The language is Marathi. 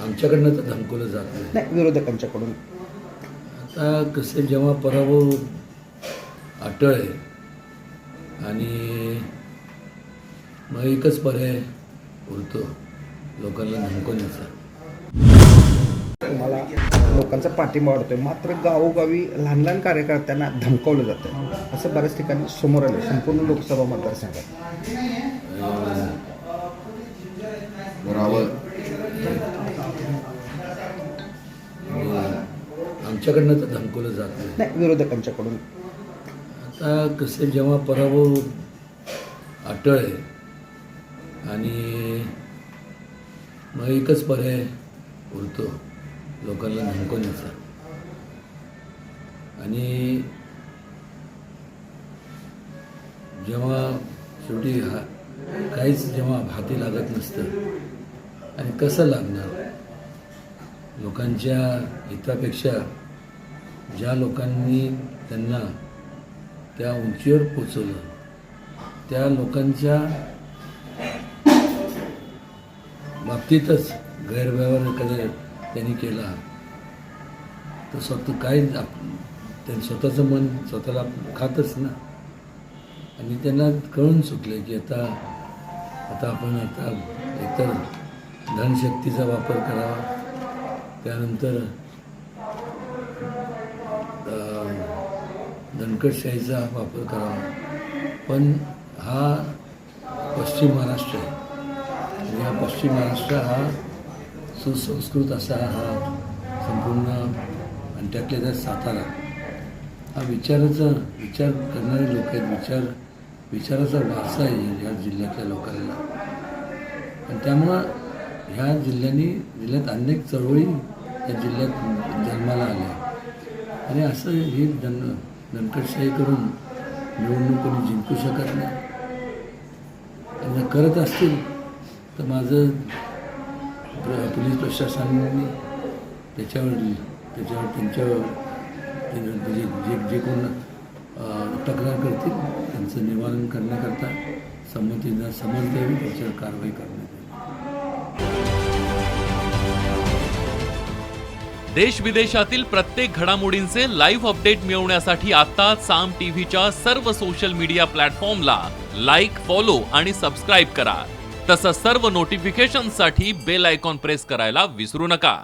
आमच्याकडनं तर धमकवलं जात नाही. नाही, विरोधकांच्याकडून. आता कसं जेव्हा पराभव अटळ आहे आणि मग एकच पर्याय उरतो लोकांना धमकवण्याचा. तुम्हाला लोकांचा पाठिंबा वाढतोय, मात्र गावोगावी लहान लहान कार्यकर्त्यांना धमकावलं जातं असं बऱ्याच ठिकाणी समोर आलं संपूर्ण लोकसभा मतदारसंघात. आमच्याकडनं तर धमकवलं जात नाही. नाही, विरोधकांच्याकडून. आता कसं जेव्हा पराभव अटळ आहे आणि मग एकच पर्याय उरतो लोकांना धमकवण्याचा. आणि जेव्हा शेवटी काहीच जेव्हा हाती लागत नसतं आणि कसं लागणार, लोकांच्या हितापेक्षा ज्या लोकांनी त्यांना त्या उंचीवर पोचवलं त्या लोकांच्या बाबतीतच गैरव्यवहार एखाद्या त्यांनी केला तर स्वतः काय त्यांनी स्वतःचं मन स्वतःला खातच ना. आणि त्यांना कळून चुकलं की आता आपण एकतर धनशक्तीचा वापर करावा, त्यानंतर दणकटशाहीचा वापर करावा. पण हा पश्चिम महाराष्ट्र आहे आणि हा पश्चिम महाराष्ट्र हा सुसंस्कृत असा हा संपूर्ण आणि त्यातल्या त्यात सातारा हा विचार करणारे लोक आहेत, विचाराचा वारसा आहे या जिल्ह्यातल्या लोकांना. आणि त्यामुळं ह्या जिल्ह्यात अनेक चळवळी या जिल्ह्यात जन्माला आल्या आणि असं ही दणकटशाही करून निवडणूक कोणी जिंकू शकत नाही. आणि करत असतील तर माझं पोलीस प्रशासनाने त्यांच्यावर जे कोण तक्रार करतील त्यांचं निवारण करण्याकरता समज द्यावी, त्याच्यावर कारवाई करण्यात येईल. देश विदेशातील प्रत्येक घडामोडींचे लाईव्ह अपडेट मिळवण्यासाठी आता साम टीव्हीच्या सर्व सोशल मीडिया प्लॅटफॉर्मला लाईक, फॉलो आणि सबस्क्राईब करा. तसंच सर्व नोटिफिकेशनसाठी बेल आयकॉन प्रेस करायला विसरू नका.